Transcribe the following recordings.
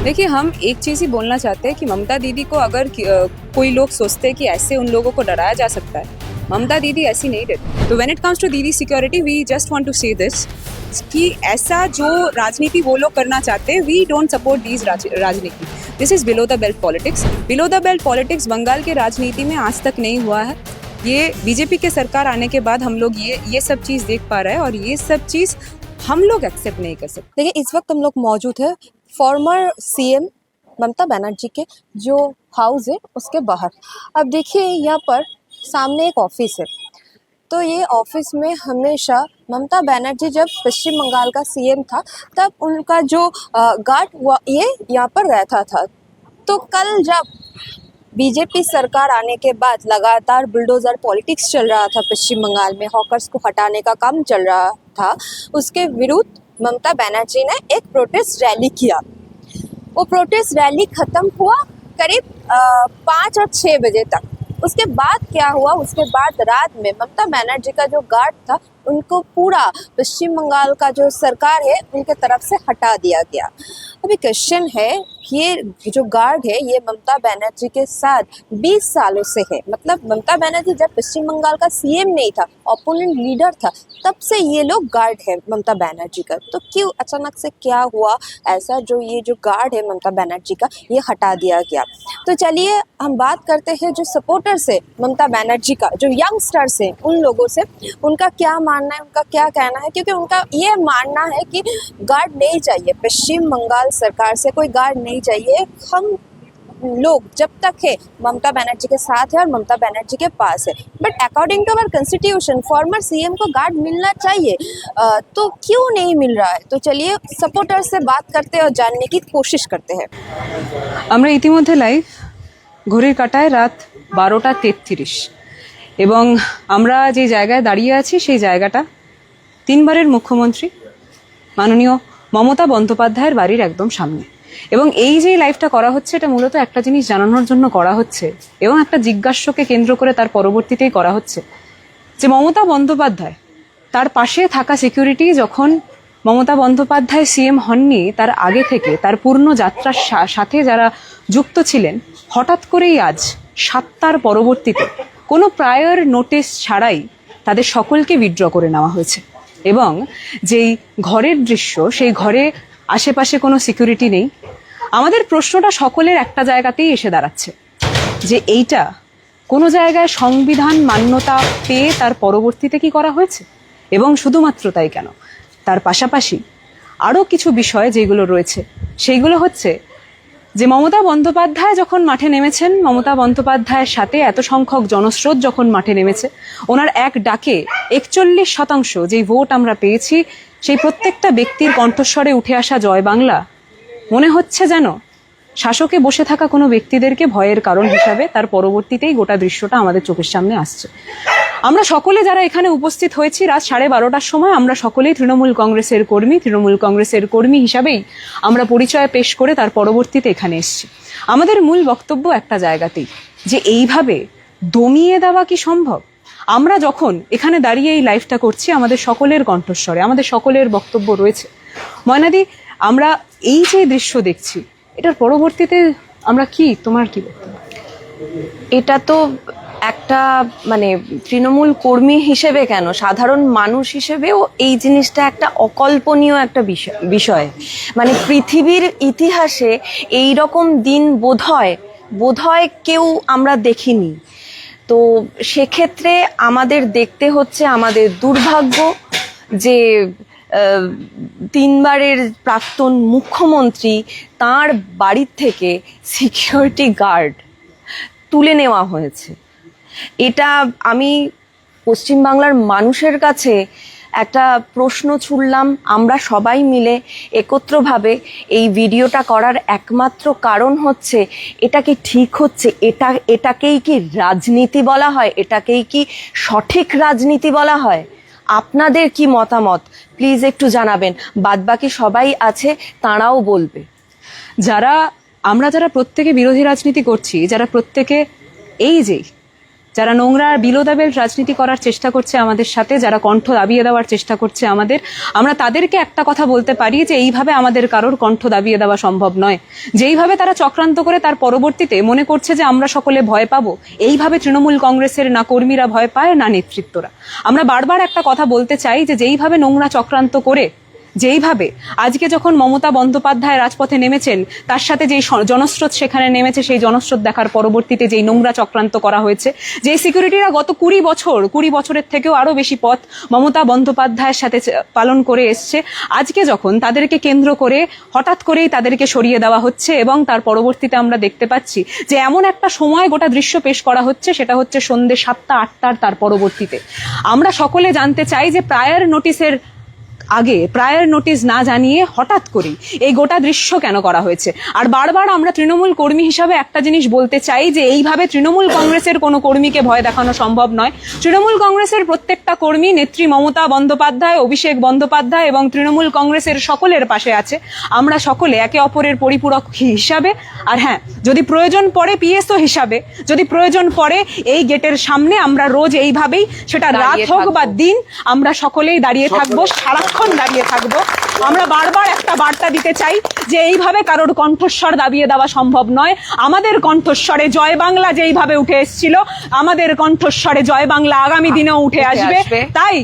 देखिए, हम एक चीज़ ही बोलना चाहते हैं कि ममता दीदी को अगर कोई लोग सोचते हैं कि ऐसे उन लोगों को डराया जा सकता है, ममता दीदी ऐसी नहीं डरती। तो when it comes to Didi security, we just want to say this कि ऐसा जो राजनीति वो लोग करना चाहते हैं, वी डोंट सपोर्ट दीज राजनीति। This is below the belt politics. Below the belt politics Bengal के राजनीति में आज तक नहीं हुआ है। ये बीजेपी के सरकार आने के बाद हम लोग ये सब चीज़ देख पा रहे हैं, और ये सब चीज़ हम लोग एक्सेप्ट नहीं कर सकते। देखिए, इस वक्त हम लोग मौजूद है फॉर्मर सीएम ममता बनर्जी के जो हाउस है उसके बाहर। अब देखिए, यहाँ पर सामने एक ऑफिस है। तो ये ऑफिस में हमेशा ममता बनर्जी जब पश्चिम बंगाल का सीएम था तब उनका जो गार्ड हुआ ये यहाँ पर रहता था। तो कल जब बीजेपी सरकार आने के बाद लगातार बुलडोजर पॉलिटिक्स चल रहा था पश्चिम बंगाल में, हॉकर्स को हटाने का काम चल रहा था, उसके विरुद्ध ममता बनर्जी ने एक प्रोटेस्ट रैली किया। वो प्रोटेस्ट रैली खत्म हुआ करीब 5 और 6 बजे तक। उसके बाद क्या हुआ, उसके बाद रात में ममता बनर्जी का जो गार्ड था उनको पूरा पश्चिम बंगाल का जो सरकार है उनके तरफ से हटा दिया गया। अभी क्वेश्चन है, ये जो गार्ड है ये ममता बनर्जी के साथ 20 सालों से है। मतलब ममता बनर्जी जब पश्चिम बंगाल का सीएम नहीं था, ओपोनेंट लीडर था, तब से ये लोग गार्ड है ममता बनर्जी का। तो क्यों अचानक से क्या हुआ ऐसा जो ये जो गार्ड है ममता बनर्जी का ये हटा दिया गया? तो चलिए हम बात करते हैं जो सपोर्टर्स है ममता बनर्जी का, जो यंगस्टर्स हैं उन लोगों से, उनका क्या मानना है, उनका क्या कहना है। क्योंकि उनका ये मानना है कि गार्ड नहीं चाहिए, पश्चिम बंगाल सरकार से कोई गार्ड नहीं चाहिए। हम लोग जब तक है ममता बनर्जी के साथ है और ममता बनर्जी के पास है। But according to our constitution former CM को गार्ड मिलना चाहिए, तो क्यों नहीं मिल रहा है? तो चलिए सपोर्टर से बात करते हैं और जानने की कोशिश करते हैं। আমরা ইতিমধ্যে লাইভ, ঘড়ির কাঁটায় রাত 12টা 33 এবং আমরা যে জায়গায় দাঁড়িয়ে আছি সেই জায়গাটা তিনবারের মুখ্যমন্ত্রী মাননীয় মমতা বন্দ্যোপাধ্যায়ের বাড়ির একদম সামনে। এবং এই যে লাইভটা করা হচ্ছে এটা মূলত একটা জিনিস জানানোর জন্য করা হচ্ছে, এবং একটা জিজ্ঞাস্যকে কেন্দ্র করে তার পরবর্তীতেই করা হচ্ছে যে মমতা বন্দ্যোপাধ্যায় তার পাশে থাকা সিকিউরিটি যখন মমতা বন্দ্যোপাধ্যায় সিএম হননি তার আগে থেকে তার পূর্ণ যাত্রার সাথে যারা যুক্ত ছিলেন, হঠাৎ করেই আজ 7টার পরবর্তীতে কোনো প্রায়র নোটিশ ছাড়াই তাদের সকলকে উইথড্র করে নেওয়া হয়েছে। এবং যেই ঘরের দৃশ্য, সেই ঘরে আশেপাশে কোনো সিকিউরিটি নেই। আমাদের প্রশ্নটা সকলের একটা জায়গাতেই এসে দাঁড়াচ্ছে যে এইটা কোনো জায়গায় সংবিধান মান্যতা পেয়ে তার পরবর্তীতে কি করা হয়েছে, এবং শুধুমাত্র তাই কেন, তার পাশাপাশি আরও কিছু বিষয় যেগুলো রয়েছে সেইগুলো হচ্ছে যে মমতা বন্দ্যোপাধ্যায় যখন মাঠে নেমেছেন, মমতা বন্দ্যোপাধ্যায়ের সাথে এত সংখ্যক জনস্রোত যখন মাঠে নেমেছে, ওনার এক ডাকে 41% যেই ভোট আমরা পেয়েছি, সেই প্রত্যেকটা ব্যক্তির কণ্ঠস্বরে উঠে আসা জয় বাংলা মনে হচ্ছে যেন শাসকে বসে থাকা কোনো ব্যক্তিদেরকে ভয়ের কারণ হিসাবে তার পরবর্তীতেই গোটা দৃশ্যটা আমাদের চোখের সামনে আসছে। আমরা সকলে যারা এখানে উপস্থিত হয়েছি রাত 12:30টার সময়, আমরা সকলেই তৃণমূল কংগ্রেসের কর্মী হিসাবেই আমরা পরিচয় পেশ করে তার পরবর্তীতে এখানে এসেছি। আমাদের মূল বক্তব্য একটা জায়গাতেই, যে এইভাবে দমিয়ে দেওয়া কি সম্ভব? আমরা যখন এখানে দাঁড়িয়ে এই লাইভটা করছি, আমাদের সকলের কণ্ঠস্বরে আমাদের সকলের বক্তব্য রয়েছে। ময়নাদি, আমরা এই যে দৃশ্য দেখছি এটার পরবর্তীতে আমরা কি, তোমার কি বক্তব্য? এটা তো একটা মানে তৃণমূল কর্মী হিসেবে কেন, সাধারণ মানুষ হিসেবেও এই জিনিসটা একটা অকল্পনীয় একটা বিষয়। মানে পৃথিবীর ইতিহাসে এই রকম দিন বোধহয় কেউ আমরা দেখিনি। তো সেক্ষেত্রে আমাদের দেখতে হচ্ছে আমাদের দুর্ভাগ্য যে 3বারের প্রাক্তন মুখ্যমন্ত্রী তার বাড়ির থেকে সিকিউরিটি গার্ড তুলে নেওয়া হয়েছে। এটা আমি পশ্চিমবাংলার মানুষের কাছে একটা প্রশ্ন ছুড়লাম। আমরা সবাই মিলে একত্রভাবে এই ভিডিওটা করার একমাত্র কারণ হচ্ছে, এটা কি ঠিক হচ্ছে? এটাকেই কি রাজনীতি বলা হয়? এটাকেই কি সঠিক রাজনীতি বলা হয়? আপনাদের কি মতামত প্লিজ একটু জানাবেন। বাদবাকি সবাই আছে, তারাও বলবে। আমরা যারা প্রত্যেকে বিরোধী রাজনীতি করছি, যারা প্রত্যেকে এই যে যারা নোংরা বিলো দ্য বেল্ট রাজনীতি করার চেষ্টা করছে আমাদের সাথে, যারা কণ্ঠ দাবিয়ে দেওয়ার চেষ্টা করছে আমাদের, আমরা তাদেরকে একটা কথা বলতে পারি যে এইভাবে আমাদের কারোর কণ্ঠ দাবিয়ে দেওয়া সম্ভব নয়। যেইভাবে তারা চক্রান্ত করে তার পরবর্তীতে মনে করছে যে আমরা সকলে ভয় পাবো, এইভাবে তৃণমূল কংগ্রেসের না কর্মীরা ভয় পায় না নেতৃত্বরা। আমরা বারবার একটা কথা বলতে চাই যে যেইভাবে নোংরা চক্রান্ত করে, যেইভাবে আজকে যখন মমতা বন্দ্যোপাধ্যায় রাজপথে নেমেছেন, তার সাথে যেই জনস্রোত সেখানে নেমেছে, সেই জনস্রোত দেখার পরবর্তীতে যেই নোংরা চক্রান্ত করা হয়েছে, যে সিকিউরিটিরা গত 20 বছরের থেকেও আরো বেশি পথ মমতা বন্দ্যোপাধ্যায়ের সাথে পালন করে এসছে, আজকে যখন তাদেরকে কেন্দ্র করে হঠাৎ করেই তাদেরকে সরিয়ে দেওয়া হচ্ছে এবং তার পরবর্তীতে আমরা দেখতে পাচ্ছি যে এমন একটা সময় গোটা দৃশ্য পেশ করা হচ্ছে, সেটা হচ্ছে সন্ধ্যে 7টা-8টার তার পরবর্তীতে। আমরা সকলে জানতে চাই যে প্রায়র নোটিশের আগে, প্রায়র নোটিশ না জানিয়ে হঠাৎ করে এই গোটা দৃশ্য কেন করা হয়েছে। আর বারবার আমরা তৃণমূল কর্মী হিসাবে একটা জিনিস বলতে চাই যে এইভাবে তৃণমূল কংগ্রেসের কোনো কর্মীকে ভয় দেখানো সম্ভব নয়। তৃণমূল কংগ্রেসের প্রত্যেকটা কর্মী নেত্রী মমতা বন্দ্যোপাধ্যায়, অভিষেক বন্দ্যোপাধ্যায় এবং তৃণমূল কংগ্রেসের সকলের পাশে আছে। আমরা সকলে একে অপরের পরিপূরক হিসাবে, আর হ্যাঁ, যদি প্রয়োজন পড়ে পিএসও হিসাবে, যদি প্রয়োজন পড়ে এই গেটের সামনে আমরা রোজ এইভাবেই, সেটা রাত হোক বা দিন, আমরা সকলেই দাঁড়িয়ে থাকবো, সারাক্ষণ দাঁড়িয়ে থাকবো। আমরা বারবার একটা বার্তা দিতে চাই যে এইভাবে কারোর কণ্ঠস্বর দাবিয়ে দেওয়া সম্ভব নয়। আমাদের কণ্ঠস্বরে জয় বাংলা যেইভাবে উঠে এসেছিল, আমাদের কণ্ঠস্বরে জয় বাংলা আগামী দিনেও উঠে আসবে। তাই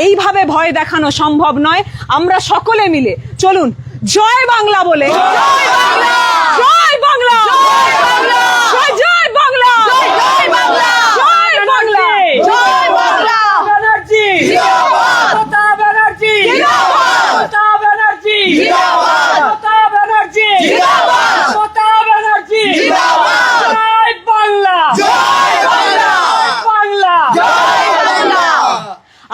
এইভাবে ভয় দেখানো সম্ভব নয়। আমরা সকলে মিলে চলুন জয় বাংলা বলে, জয় বাংলা, জয় বাংলা, জয় বাংলা, জয় বাংলা, জয় বাংলা, জয় বাংলা, জয় বাংলা। ব্যানার্জি জিন্দাবাদ, মমতা ব্যানার্জি জিন্দাবাদ, মমতা ব্যানার্জি জিন্দাবাদ, মমতা ব্যানার্জি জিন্দাবাদ, মমতা ব্যানার্জি জিন্দাবাদ। জয় বাংলা, জয় বাংলা, বাংলা, জয় বাংলা।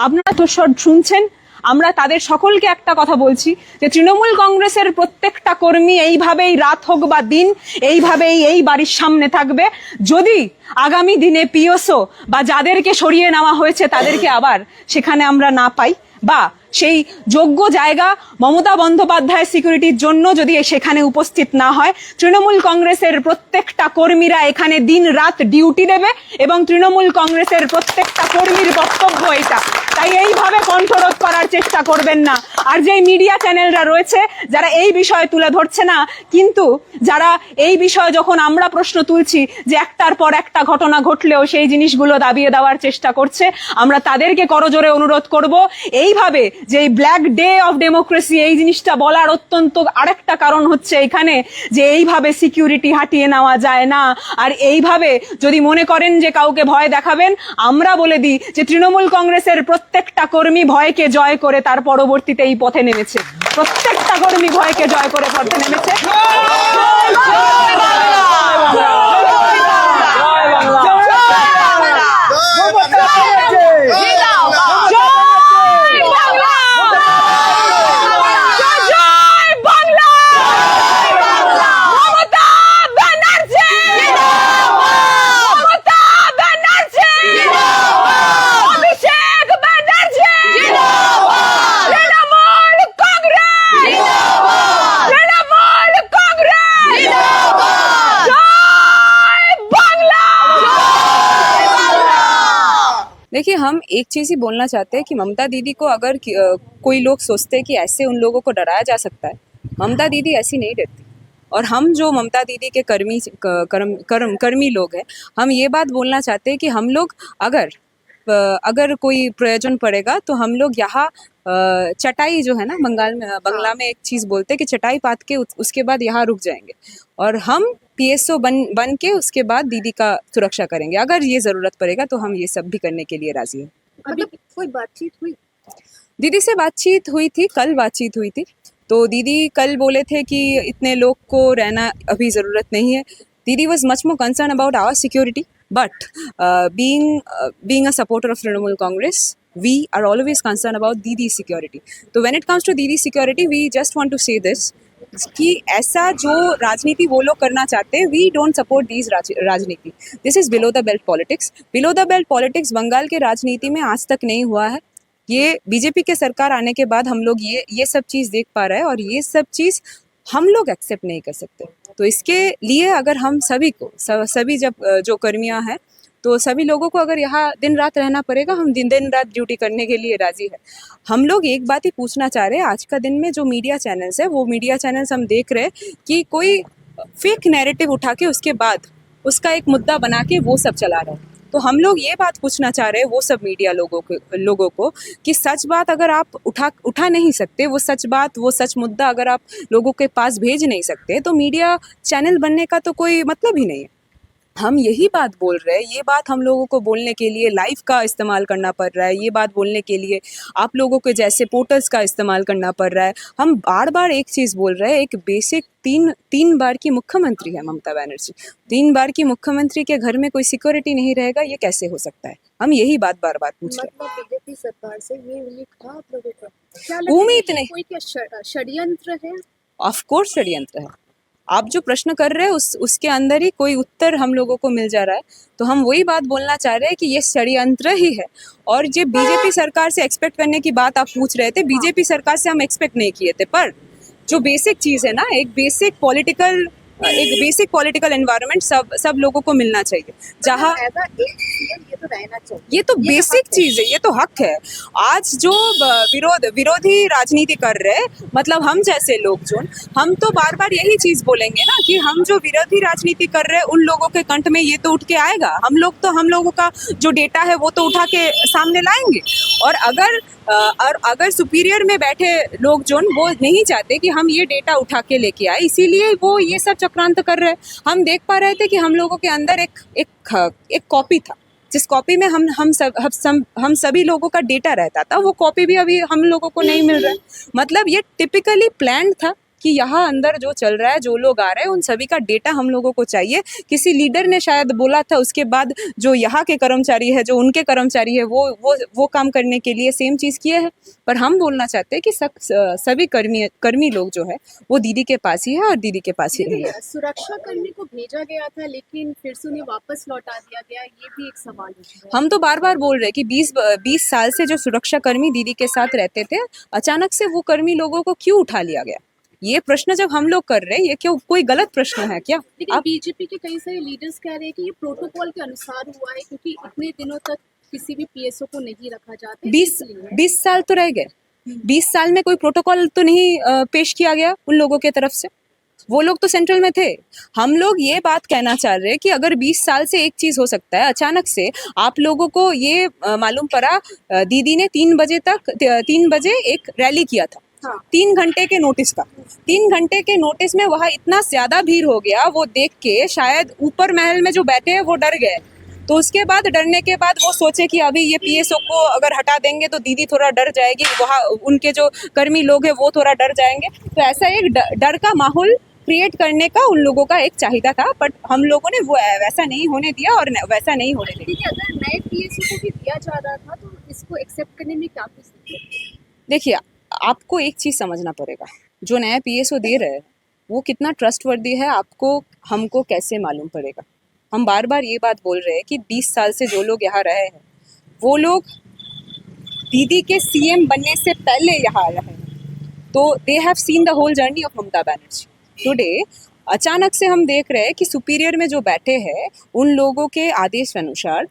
আপনারা তো শুনছেন, আমরা তাদের সকলকে একটা কথা বলছি যে তৃণমূল কংগ্রেসের প্রত্যেকটা কর্মী এইভাবেই রাত হোক বা দিন এইভাবেই এই বাড়ির সামনে থাকবে। যদি আগামী দিনে পিওসো বা যাদেরকে সরিয়ে নেওয়া হয়েছে তাদেরকে আবার সেখানে আমরা না পাই, বা সেই যোগ্য জায়গা মমতা বন্দ্যোপাধ্যায় সিকিউরিটির জন্য যদি সেখানে উপস্থিত না হয়, তৃণমূল কংগ্রেসের প্রত্যেকটা কর্মীরা এখানে দিন রাত ডিউটি দেবে এবং তৃণমূল কংগ্রেসের প্রত্যেকটা কর্মীর বক্তব্য এটা। তাই এইভাবে কণ্ঠরোধ করার চেষ্টা করবেন না। আর যে মিডিয়া চ্যানেলরা রয়েছে যারা এই বিষয় তুলে ধরছে না, কিন্তু যারা এই বিষয়ে যখন আমরা প্রশ্ন তুলছি যে একটার পর একটা ঘটনা ঘটলেও সেই জিনিসগুলো দাবিয়ে দেওয়ার চেষ্টা করছে, আমরা তাদেরকে করজোরে অনুরোধ করব এইভাবে যে এই ব্ল্যাক ডে অফ ডেমোক্রেসি, এই জিনিসটা বলার অত্যন্ত আরেকটা কারণ হচ্ছে এখানে যে এইভাবে সিকিউরিটি হাটিয়ে নেওয়া যায় না। আর এইভাবে যদি মনে করেন যে কাউকে ভয় দেখাবেন, আমরা বলে দিই যে তৃণমূল কংগ্রেসের প্রত্যেকটা কর্মী ভয়কে জয় করে তার পরবর্তীতে এই পথে নেমেছে। প্রত্যেকটা কর্মী ভয়কে জয় করে পথে নেমেছে। देखिए, हम एक चीज़ ही बोलना चाहते हैं कि ममता दीदी को अगर कोई लोग सोचते हैं कि ऐसे उन लोगों को डराया जा सकता है, ममता दीदी ऐसी नहीं डरती। और हम जो ममता दीदी के कर्मी लोग हैं, हम ये बात बोलना चाहते हैं कि हम लोग अगर कोई प्रयोजन पड़ेगा तो हम लोग यहाँ चटाई जो है ना, बंगला में एक चीज़ बोलते हैं कि चटाई पात के उसके बाद यहाँ रुक जाएंगे और हम पीएसओ बन के उसके बाद दीदी का सुरक्षा करेंगे। अगर ये ज़रूरत पड़ेगा तो हम ये सब भी करने के लिए राजी हैं। अभी कोई बातचीत हुई? दीदी से बातचीत हुई थी, कल बातचीत हुई थी। तो दीदी कल बोले थे कि इतने लोग को रहना अभी ज़रूरत नहीं है। Didi was much more concern about our security, but being a supporter of Trinamool Congress, we are always concerned about Didi's security. So when it comes to Didi's security, we just want to say this कि ऐसा जो राजनीति वो लोग करना चाहते हैं, we don't support these राजनीति। This is below the belt politics. Below the belt politics Bengal के राजनीति में आज तक नहीं हुआ है। ये बीजेपी के सरकार आने के बाद हम लोग ये सब चीज़ देख पा रहे हैं और ये सब चीज़ हम लोग एक्सेप्ट नहीं कर सकते। तो इसके लिए अगर हम सभी जब जो कर्मियां हैं तो सभी लोगों को अगर यहाँ दिन रात रहना पड़ेगा, हम दिन दिन रात ड्यूटी करने के लिए राजी है। हम लोग एक बात ही पूछना चाह रहे हैं, आज का दिन में जो मीडिया चैनल्स है वो मीडिया चैनल्स हम देख रहे हैं कि कोई फेक नैरेटिव उठा के उसके बाद उसका एक मुद्दा बना के वो सब चला रहे हैं। तो हम लोग ये बात पूछना चाह रहे हैं वो सब मीडिया लोगों को कि सच बात अगर आप उठा नहीं सकते, वो सच बात, वो सच मुद्दा अगर आप लोगों के पास भेज नहीं सकते, तो मीडिया चैनल बनने का तो कोई मतलब ही नहीं है। हम यही बात बोल रहे हैं, ये बात हम लोगों को बोलने के लिए लाइव का इस्तेमाल करना पड़ रहा है, ये बात बोलने के लिए आप लोगों के जैसे पोर्टल्स का इस्तेमाल करना पड़ रहा है। हम बार बार एक चीज़ बोल रहे हैं, एक बेसिक तीन बार की मुख्यमंत्री है ममता बनर्जी, 3 बार की मुख्यमंत्री के घर में कोई सिक्योरिटी नहीं रहेगा, ये कैसे हो सकता है? हम यही बात बार बार पूछ रहे हैं। मतलब बीजेपी सरकार से ये उम्मीद था आप लोगों का? क्या लगता है उम्मीद कि नहीं। कोई क्या षड्यंत्र है? ऑफ कोर्स षड्यंत्र है। आप जो प्रश्न कर रहे हैं उसके अंदर ही कोई उत्तर हम लोगों को मिल जा रहा है, तो हम वही बात बोलना चाह रहे हैं कि ये षड्यंत्र ही है। और जो बीजेपी सरकार से एक्सपेक्ट करने की बात आप पूछ रहे थे, बीजेपी सरकार से हम एक्सपेक्ट नहीं किए थे, पर जो बेसिक चीज़ है ना, एक बेसिक पॉलिटिकल एनवायरनमेंट सब लोगों को मिलना चाहिए, जहाँ एज अ एक सीएम ये तो रहना चाहिए। ये तो बेसिक चीज है, ये तो हक है। आज जो विरोधी राजनीति कर रहे हैं, मतलब हम जैसे लोग जो, हम तो बार बार यही चीज बोलेंगे ना कि हम जो विरोधी राजनीति कर रहे हैं उन लोगों के कंठ में ये तो उठ के आएगा। हम लोगों का जो डेटा है वो तो उठा के सामने लाएंगे। और अगर सुपीरियर में बैठे लोग जो वो नहीं चाहते कि हम ये डेटा उठा के लेके आए, इसीलिए वो ये सब चक्रांत कर रहे हैं। हम देख पा रहे थे कि हम लोगों के अंदर एक कॉपी था, जिस कॉपी में हम सभी लोगों का डेटा रहता था, वो कॉपी भी अभी हम लोगों को नहीं मिल रहा है। मतलब ये टिपिकली प्लान्ड था कि यहाँ अंदर जो चल रहा है, जो लोग आ रहे हैं, उन सभी का डेटा हम लोगों को चाहिए। किसी लीडर ने शायद बोला था, उसके बाद जो यहाँ के कर्मचारी है, जो उनके कर्मचारी है, वो काम करने के लिए सेम चीज़ किए हैं। पर हम बोलना चाहते हैं कि सभी कर्मी लोग जो है वो दीदी के पास ही है और दीदी के पास ही रहेंगे। सुरक्षा कर्मी को भेजा गया था लेकिन फिर से उन्हें वापस लौटा दिया गया, ये भी एक सवाल है। हम तो बार बार बोल रहे हैं कि 20 साल से जो सुरक्षा कर्मी दीदी के साथ रहते थे, अचानक से वो कर्मी लोगों को क्यों उठा लिया गया? ये प्रश्न जब हम लोग कर रहे हैं, ये क्यों कोई गलत प्रश्न है क्या? लेकिन बीजेपी के कई सारे लीडर्स कह रहे हैं कि ये प्रोटोकॉल के अनुसार हुआ है, क्योंकि इतने दिनों तक किसी भी पीएसओ को नहीं रखा जाता। 20 साल तो रह गए, 20 साल में कोई प्रोटोकॉल तो नहीं पेश किया गया उन लोगों के तरफ से। वो लोग तो सेंट्रल में थे। हम लोग ये बात कहना चाह रहे हैं कि अगर 20 साल से एक चीज हो सकता है, अचानक से आप लोगों को ये मालूम पड़ा, दीदी ने 3 बजे एक रैली किया था। हाँ। 3 घंटे के नोटिस का, 3 घंटे के नोटिस में वहाँ इतना ज्यादा भीड़ हो गया, वो देख के शायद ऊपर महल में जो बैठे हैं वो डर गए। तो उसके बाद डरने के बाद वो सोचे कि अभी ये पीएसओ को अगर हटा देंगे तो दीदी थोड़ा डर जाएगी, वहाँ उनके जो कर्मी लोग हैं वो थोड़ा डर जाएंगे। तो ऐसा एक डर का माहौल क्रिएट करने का उन लोगों का एक चाहिदा था, बट हम लोगों ने वो वैसा नहीं होने दिया और वैसा नहीं होने दिया। देखिए, अगर नए पीएसओ को भी दिया जा रहा था तो इसको एक्सेप्ट करने में क्या कुछ दिक्कत? देखिए, आपको एक चीज़ समझना पड़ेगा, जो नया पीएसओ दे रहे हैं वो कितना ट्रस्टवर्दी है, हमको कैसे मालूम पड़ेगा? हम बार बार ये बात बोल रहे हैं कि 20 साल से जो लोग यहाँ रहे हैं, वो लोग दीदी के सीएम बनने से पहले यहाँ रहे हैं, तो they have seen the whole journey of Mamata Banerjee. Today अचानक से हम देख रहे हैं कि सुपीरियर में जो बैठे हैं उन लोगों के आदेश अनुसार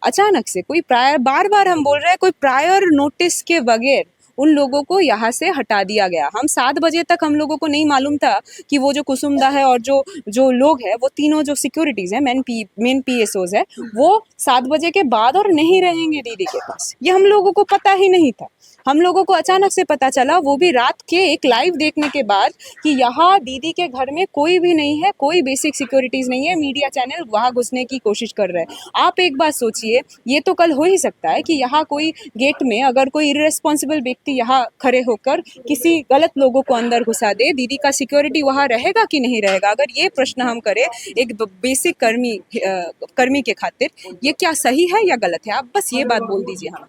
अचानक से बार बार हम बोल रहे हैं, कोई प्रायर नोटिस के बगैर उन लोगों को यहाँ से हटा दिया गया। हम 7 बजे तक हम लोगों को नहीं मालूम था कि वो जो कुसुमदा है और जो लोग हैं, वो तीनों जो सिक्योरिटीज़ हैं, मेन पीएसओज है, वो 7 बजे के बाद और नहीं रहेंगे दीदी के पास। ये हम लोगों को पता ही नहीं था। हम लोगों को अचानक से पता चला, वो भी रात के एक लाइव देखने के बाद, कि यहाँ दीदी के घर में कोई भी नहीं है, कोई बेसिक सिक्योरिटीज़ नहीं है, मीडिया चैनल वहाँ घुसने की कोशिश कर रहे हैं। आप एक बात सोचिए, ये तो कल हो ही सकता है कि यहाँ कोई गेट में अगर कोई इर्रेस्पॉन्सिबल व्यक्ति यहाँ खड़े होकर किसी गलत लोगों को अंदर घुसा दे, दीदी का सिक्योरिटी वहाँ रहेगा कि नहीं रहेगा? अगर ये प्रश्न हम करें एक बेसिक कर्मी के खातिर, ये क्या सही है या गलत है? आप बस ये बात बोल दीजिए। हाँ,